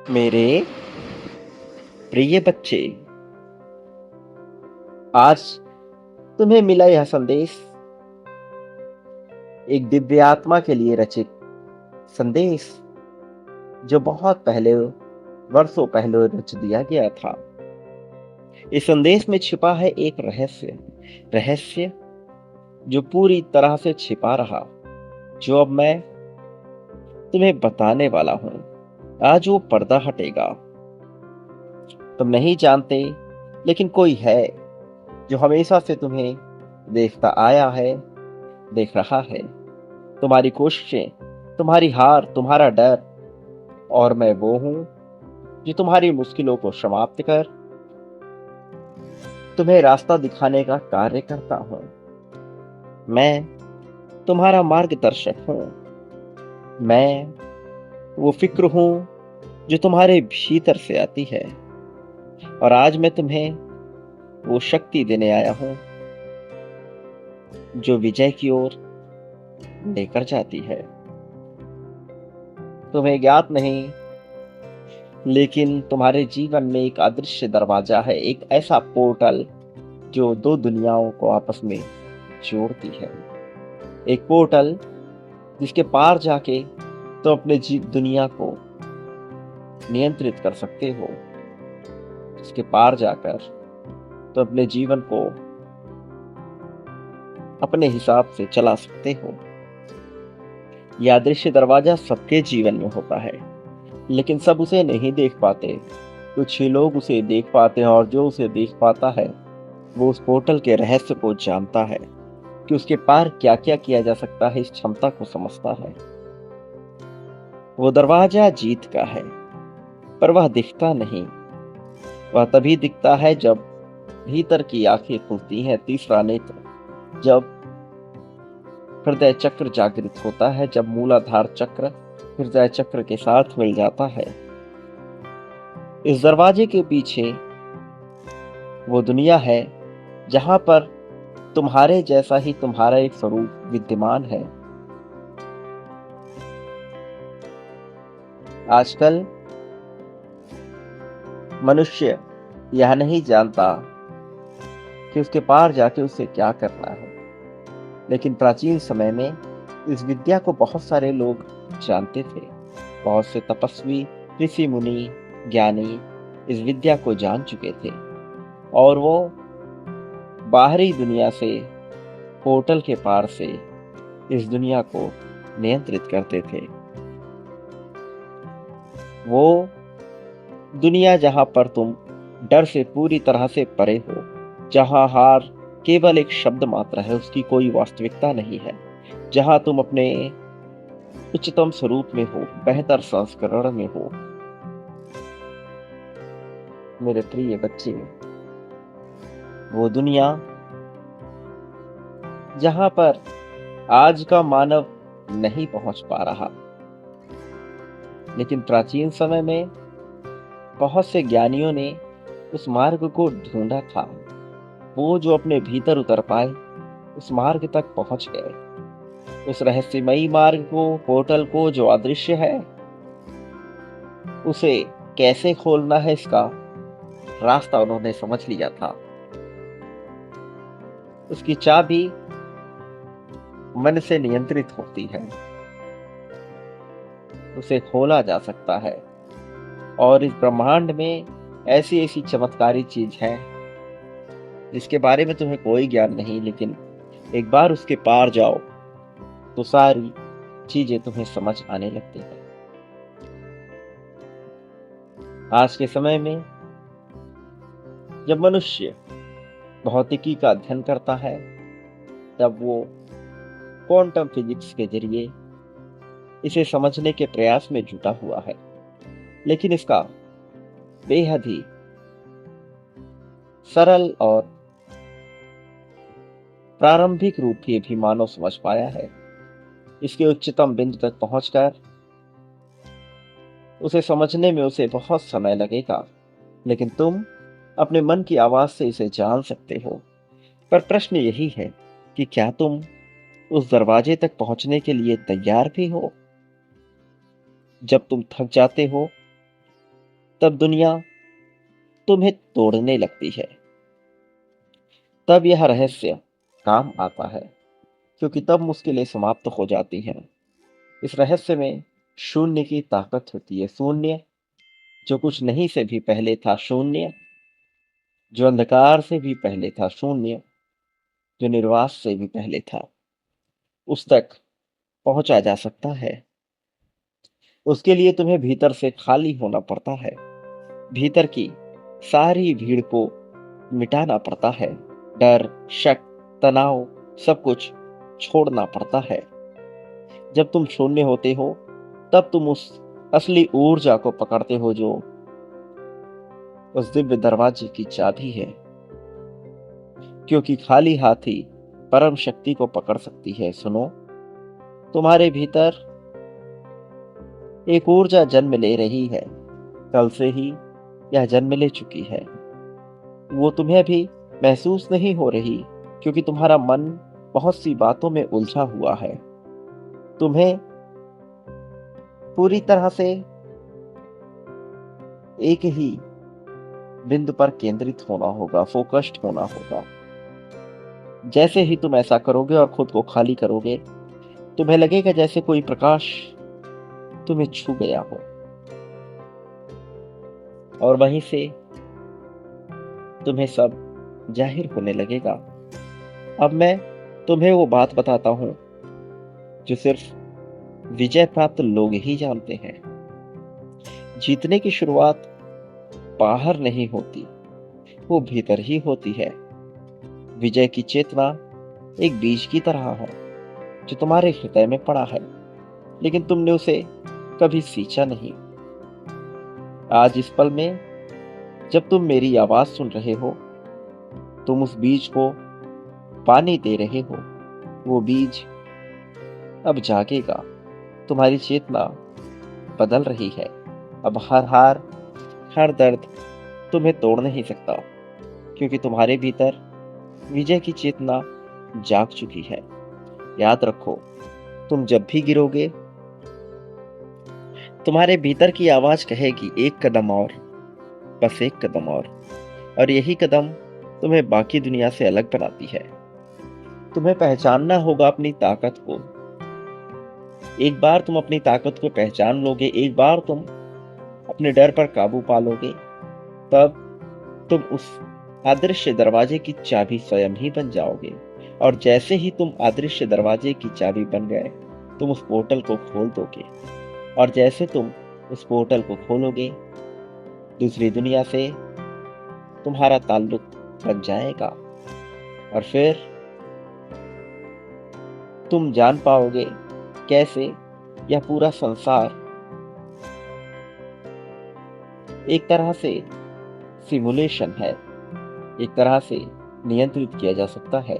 मेरे प्रिय बच्चे, आज तुम्हें मिला यह संदेश एक दिव्य आत्मा के लिए रचित संदेश, जो बहुत पहले, वर्षों पहले रच दिया गया था। इस संदेश में छिपा है एक रहस्य, रहस्य जो पूरी तरह से छिपा रहा, जो अब मैं तुम्हें बताने वाला हूं। आज वो पर्दा हटेगा। तुम नहीं जानते, लेकिन कोई है जो हमेशा से तुम्हें देखता आया है, देख रहा है। तुम्हारी कोशिशें, तुम्हारी हार, तुम्हारा डर, और मैं वो हूं जो तुम्हारी मुश्किलों को समाप्त कर तुम्हें रास्ता दिखाने का कार्य करता हूं। मैं तुम्हारा मार्गदर्शक हूं। मैं वो फिक्र हूं जो तुम्हारे भीतर से आती है, और आज मैं तुम्हें वो शक्ति देने आया हूं जो विजय की ओर लेकर जाती है। तुम्हें ज्ञात नहीं, लेकिन तुम्हारे जीवन में एक अदृश्य दरवाजा है, एक ऐसा पोर्टल जो दो दुनियाओं को आपस में जोड़ती है। एक पोर्टल जिसके पार जाके तो अपने दुनिया को नियंत्रित कर सकते हो, जिसके पार जाकर तो अपने जीवन को अपने हिसाब से चला सकते हो। यह अदृश्य दरवाजा सबके जीवन में होता है, लेकिन सब उसे नहीं देख पाते। कुछ ही लोग उसे देख पाते हैं, और जो उसे देख पाता है वो उस पोर्टल के रहस्य को जानता है कि उसके पार क्या क्या किया जा सकता है। इस क्षमता को समझता है। वो दरवाजा जीत का है, पर वह दिखता नहीं। वह तभी दिखता है जब भीतर की आंखें खुलती हैं। तीसरा नेत्र, जब हृदय चक्र जागृत होता है, जब मूलाधार चक्र हृदय चक्र के साथ मिल जाता है। इस दरवाजे के पीछे वो दुनिया है जहां पर तुम्हारे जैसा ही तुम्हारा एक स्वरूप विद्यमान है। आजकल मनुष्य यह नहीं जानता कि उसके पार जाके उसे क्या करना है, लेकिन प्राचीन समय में इस विद्या को बहुत सारे लोग जानते थे। बहुत से तपस्वी, ऋषि मुनि, ज्ञानी इस विद्या को जान चुके थे, और वो बाहरी दुनिया से, पोर्टल के पार से इस दुनिया को नियंत्रित करते थे। वो दुनिया जहां पर तुम डर से पूरी तरह से परे हो, जहां हार केवल एक शब्द मात्र है, उसकी कोई वास्तविकता नहीं है, जहां तुम अपने उच्चतम स्वरूप में हो, बेहतर संस्करण में हो। मेरे प्रिय बच्चे, वो दुनिया जहां पर आज का मानव नहीं पहुंच पा रहा, लेकिन प्राचीन समय में बहुत से ज्ञानियों ने उस मार्ग को ढूंढा था। वो जो अपने भीतर उतर पाए, उस मार्ग तक पहुंच गए। उस रहस्यमयी मार्ग को, पोर्टल को जो अदृश्य है, उसे कैसे खोलना है, इसका रास्ता उन्होंने समझ लिया था। उसकी चाबी मन से नियंत्रित होती है, उसे खोला जा सकता है। और इस ब्रह्मांड में ऐसी ऐसी चमत्कारी चीज है जिसके बारे में तुम्हें कोई ज्ञान नहीं, लेकिन एक बार उसके पार जाओ तो सारी चीजें तुम्हें समझ आने लगती हैं। आज के समय में जब मनुष्य भौतिकी का अध्ययन करता है, तब वो क्वांटम फिजिक्स के जरिए इसे समझने के प्रयास में जुटा हुआ है, लेकिन इसका बेहद ही सरल और प्रारंभिक रूप भी मानव समझ पाया है। इसके उच्चतम बिंदु तक पहुंचकर उसे समझने में उसे बहुत समय लगेगा, लेकिन तुम अपने मन की आवाज से इसे जान सकते हो। पर प्रश्न यही है कि क्या तुम उस दरवाजे तक पहुंचने के लिए तैयार भी हो? जब तुम थक जाते हो, तब दुनिया तुम्हें तोड़ने लगती है। तब यह रहस्य काम आता है, क्योंकि तब मुश्किलें समाप्त हो जाती हैं। इस रहस्य में शून्य की ताकत होती है। शून्य, जो कुछ नहीं से भी पहले था। शून्य, जो अंधकार से भी पहले था। शून्य, जो निर्वास से भी पहले था। उस तक पहुंचा जा सकता है। उसके लिए तुम्हें भीतर से खाली होना पड़ता है। भीतर की सारी भीड़ को मिटाना पड़ता है। डर, शक, तनाव, सब कुछ छोड़ना पड़ता है। जब तुम शून्य होते हो, तब तुम उस असली ऊर्जा को पकड़ते हो जो उस दिव्य दरवाजे की चाबी है। क्योंकि खाली हाथ ही परम शक्ति को पकड़ सकती है। सुनो, तुम्हारे भीतर एक ऊर्जा जन्म ले रही है। कल से ही यह जन्म ले चुकी है। वो तुम्हें अभी महसूस नहीं हो रही, क्योंकि तुम्हारा मन बहुत सी बातों में उलझा हुआ है। तुम्हें पूरी तरह से एक ही बिंदु पर केंद्रित होना होगा, फोकस्ड होना होगा। जैसे ही तुम ऐसा करोगे और खुद को खाली करोगे, तुम्हें लगेगा जैसे कोई प्रकाश तुम्हें छू गया हो, और वहीं से तुम्हें सब जाहिर होने लगेगा। अब मैं तुम्हें वो बात बताता हूं जो सिर्फ विजय प्राप्त लोग ही जानते हैं। जीतने की शुरुआत बाहर नहीं होती, वो भीतर ही होती है। विजय की चेतना एक बीज की तरह है जो तुम्हारे हृदय में पड़ा है, लेकिन तुमने उसे कभी सींचा नहीं। आज इस पल में जब तुम मेरी आवाज सुन रहे हो, तुम उस बीज को पानी दे रहे हो। वो बीज अब जागेगा। तुम्हारी चेतना बदल रही है। अब हर हार, हर दर्द तुम्हें तोड़ नहीं सकता, क्योंकि तुम्हारे भीतर विजय की चेतना जाग चुकी है। याद रखो, तुम जब भी गिरोगे, तुम्हारे भीतर की आवाज कहेगी, एक कदम और, बस एक कदम और यही कदम तुम्हें बाकी दुनिया से अलग बनाती है। तुम्हें पहचानना होगा अपनी ताकत को। एक बार तुम अपनी ताकत को पहचान लोगे, एक बार तुम अपने डर पर काबू पा लोगे, तब तुम उस अदृश्य दरवाजे की चाबी स्वयं ही बन जाओगे। और जैसे ही तुम अदृश्य दरवाजे की चाबी बन गए, तुम उस पोर्टल को खोल दोगे। और जैसे तुम उस पोर्टल को खोलोगे, दूसरी दुनिया से तुम्हारा ताल्लुक बन जाएगा। और फिर तुम जान पाओगे कैसे यह पूरा संसार एक तरह से सिमुलेशन है, एक तरह से नियंत्रित किया जा सकता है,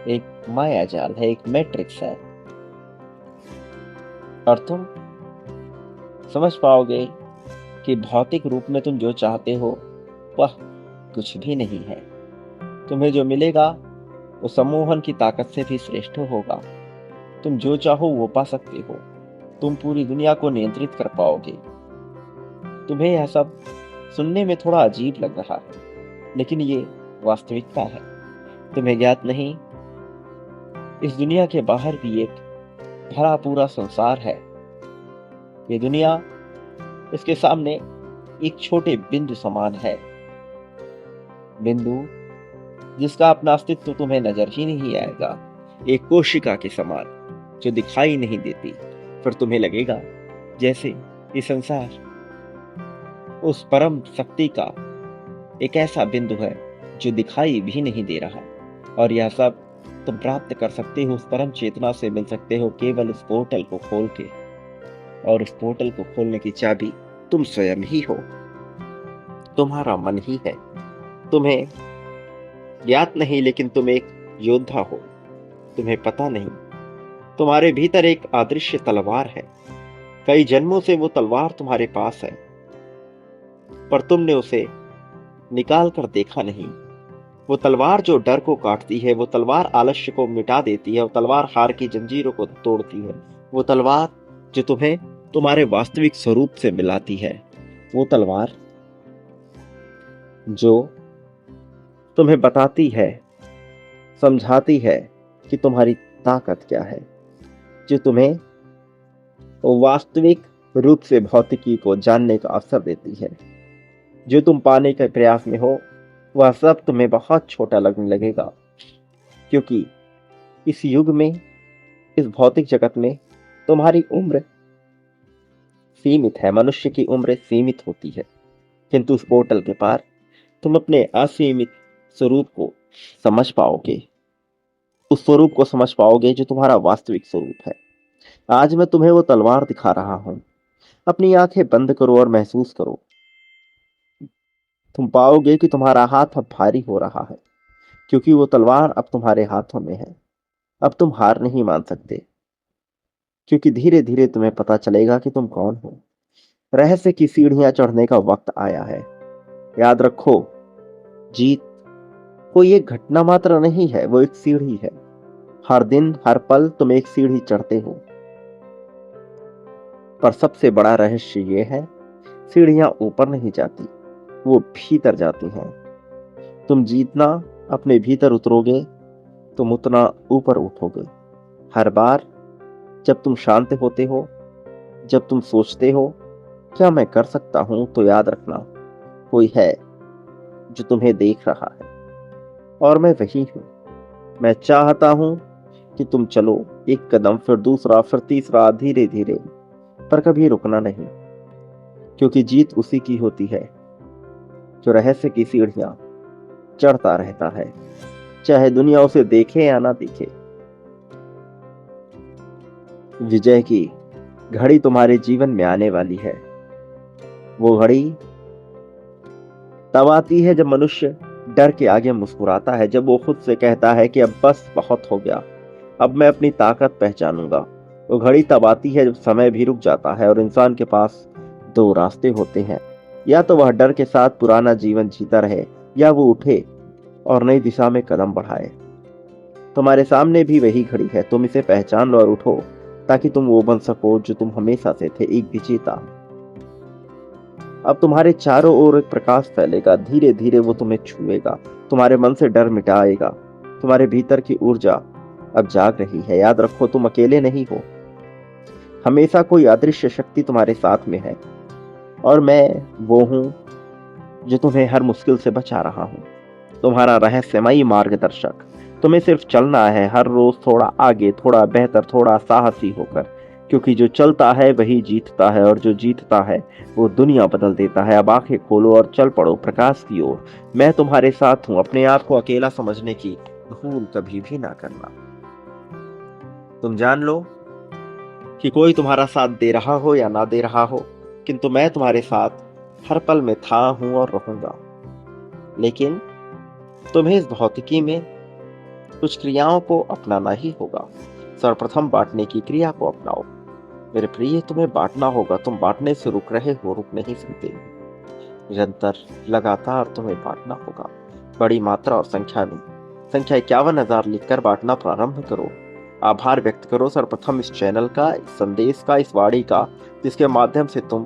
एक माया जाल है, एक मैट्रिक्स है। और तुम समझ पाओगे कि भौतिक रूप में तुम जो चाहते हो वह कुछ भी नहीं है। तुम्हें जो मिलेगा वो सम्मोहन की ताकत से भी श्रेष्ठ होगा। तुम जो चाहो वो पा सकते हो। तुम पूरी दुनिया को नियंत्रित कर पाओगे। तुम्हें यह सब सुनने में थोड़ा अजीब लग रहा है, लेकिन ये वास्तविकता है। तुम्हें ज्ञात नहीं, इस दुनिया के बाहर भी एक भरा पूरा संसार है। ये दुनिया इसके सामने एक छोटे बिंदु समान है, बिंदु जिसका अपना अस्तित्व तुम्हें नजर ही नहीं आएगा। एक कोशिका के समान जो दिखाई नहीं देती। फिर तुम्हें लगेगा जैसे ये संसार उस परम शक्ति का एक ऐसा बिंदु है जो दिखाई भी नहीं दे रहा। और यह सब तुम प्राप्त कर सकते हो, उस परम चेतना से मिल सकते हो केवल उस पोर्टल को खोल के। और उस पोर्टल को खोलने की चाबी तुम स्वयं ही हो, तुम्हारा मन ही है। तुम्हें ज्ञात नहीं, लेकिन तुम एक योद्धा हो। तुम्हें पता नहीं, तुम्हारे भीतर एक अदृश्य तलवार है। कई जन्मों से वो तलवार तुम्हारे पास है, पर तुमने उसे निकाल कर देखा नहीं। वो तलवार जो डर को काटती है, वो तलवार आलस्य को मिटा देती है, वो तलवार हार की जंजीरों को तोड़ती है, वो तलवार जो तुम्हें तुम्हारे वास्तविक स्वरूप से मिलाती है। वो तलवार जो तुम्हें बताती है, समझाती है कि तुम्हारी ताकत क्या है, जो तुम्हें वास्तविक रूप से भौतिकी को जानने का अवसर देती है। जो तुम पाने के प्रयास में हो, वह सब तुम्हें बहुत छोटा लगने लगेगा, क्योंकि इस युग में, इस भौतिक जगत में तुम्हारी उम्र सीमित है। मनुष्य की उम्र सीमित होती है, किंतु उस पोर्टल के पार तुम अपने असीमित स्वरूप को समझ पाओगे। उस स्वरूप को समझ पाओगे जो तुम्हारा वास्तविक स्वरूप है। आज मैं तुम्हें वो तलवार दिखा रहा हूं। अपनी आंखें बंद करो और महसूस करो। तुम पाओगे कि तुम्हारा हाथ अब भारी हो रहा है, क्योंकि वो तलवार अब तुम्हारे हाथों में है। अब तुम हार नहीं मान सकते, क्योंकि धीरे धीरे तुम्हें पता चलेगा कि तुम कौन हो। रहस्य की सीढ़ियां चढ़ने का वक्त आया है। याद रखो, जीत कोई एक घटना मात्र नहीं है, वो एक सीढ़ी है। हर दिन, हर पल तुम एक सीढ़ी चढ़ते हो। पर सबसे बड़ा रहस्य ये है, सीढ़ियां ऊपर नहीं जाती, वो भीतर जाती हैं। तुम जितना अपने भीतर उतरोगे, तुम उतना ऊपर उठोगे। हर बार जब तुम शांत होते हो, जब तुम सोचते हो क्या मैं कर सकता हूं, तो याद रखना, कोई है जो तुम्हें देख रहा है, और मैं वही हूं। मैं चाहता हूं कि तुम चलो, एक कदम, फिर दूसरा, फिर तीसरा, धीरे धीरे, पर कभी रुकना नहीं, क्योंकि जीत उसी की होती है जो रहस्य की सीढ़ियां चढ़ता रहता है, चाहे दुनिया उसे देखे या ना देखे। विजय की घड़ी तुम्हारे जीवन में आने वाली है। वो घड़ी तब आती है जब मनुष्य डर के आगे मुस्कुराता है, जब वो खुद से कहता है कि अब बस बहुत हो गया, अब मैं अपनी ताकत पहचानूंगा। वो घड़ी तब आती है जब समय भी रुक जाता है और इंसान के पास दो रास्ते होते हैं। या तो वह डर के साथ पुराना जीवन जीता रहे, या वो उठे और नई दिशा में कदम बढ़ाए। तुम्हारे सामने भी वही घड़ी है। तुम इसे पहचान लो और उठो, ताकि तुम वो बन सको जो तुम हमेशा से थे, एक विजेता। अब तुम्हारे चारों ओर एक प्रकाश फैलेगा। धीरे धीरे वो तुम्हें छुएगा, तुम्हारे मन से डर मिटाएगा। तुम्हारे भीतर की ऊर्जा अब जाग रही है। याद रखो, तुम अकेले नहीं हो। हमेशा कोई अदृश्य शक्ति तुम्हारे साथ में है, और मैं वो हूं जो तुम्हें हर मुश्किल से बचा रहा हूं, तुम्हारा रहस्यमयी मार्गदर्शक। तुम्हें सिर्फ चलना है, हर रोज थोड़ा आगे, थोड़ा बेहतर, थोड़ा साहसी होकर, क्योंकि जो चलता है वही जीतता है, और जो जीतता है वो दुनिया बदल देता है। अब आंखें खोलो और चल पड़ो प्रकाश की ओर। मैं तुम्हारे साथ हूं। अपने आप को अकेला समझने की भूल कभी भी ना करना। तुम जान लो कि कोई तुम्हारा साथ दे रहा हो या ना दे रहा हो, किंतु मैं तुम्हारे साथ हर पल में था, हूं और रहूंगा। लेकिन तुम्हें इस भौतिकी में कुछ क्रियाओं को अपनाना ही होगा। सर्वप्रथम बांटने की क्रिया को अपनाओ। मेरे प्रिय, तुम्हें बांटना होगा। तुम बांटने से रुक रहे हो, रुक नहीं सकते। निरंतर, लगातार तुम्हें बांटना होगा, बड़ी मात्रा और संख्या में। संख्या 51,000 लिखकर बांटना प्रारंभ करो। आभार व्यक्त करो सर्वप्रथम इस चैनल का, इस संदेश का, इस वाणी का, जिसके माध्यम से तुम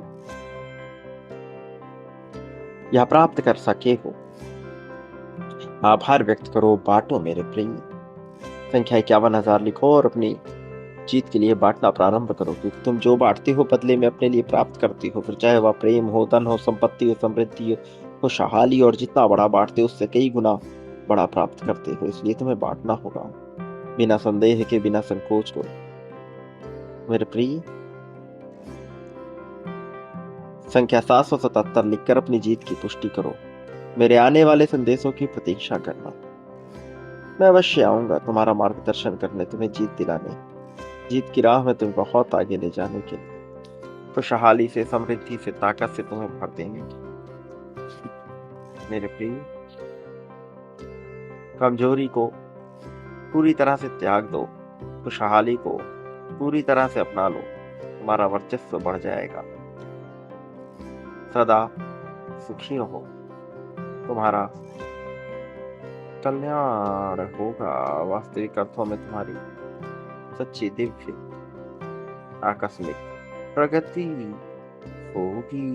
यह प्राप्त कर सके हो। आभार व्यक्त करो, बांटो मेरे प्रिय। संख्या 51,000 लिखो और अपनी जीत के लिए बांटना प्रारंभ करो, क्योंकि तुम जो बांटते हो बदले में अपने लिए प्राप्त करते हो। फिर चाहे वह प्रेम हो, धन हो, संपत्ति हो, समृद्धि हो, खुशहाली, और जितना बड़ा बांटते हो उससे कई गुना बड़ा प्राप्त करते हो। इसलिए तुम्हें बांटना होगा, बिना संदेह के, बिना संकोच को। मेरे प्रिय, संख्या 777 लिखकर अपनी जीत की पुष्टि करो। मेरे आने वाले संदेशों की प्रतीक्षा करना। मैं अवश्य आऊंगा तुम्हारा मार्गदर्शन करने, तुम्हें जीत दिलाने, जीत की राह में तुम्हें बहुत आगे ले जाने के लिए, खुशहाली से, समृद्धि से, ताकत से तुम्हें भर देंगे। मेरे प्रिय, कमजोरी को पूरी तरह से त्याग दो, खुशहाली को पूरी तरह से अपना लो। तुम्हारा वर्चस्व बढ़ जाएगा। सदा सुखी रहो, तुम्हारा कल्याण होगा। वास्तविक अर्थों में तुम्हारी सच्ची, दिव्य, आकस्मिक प्रगति होगी।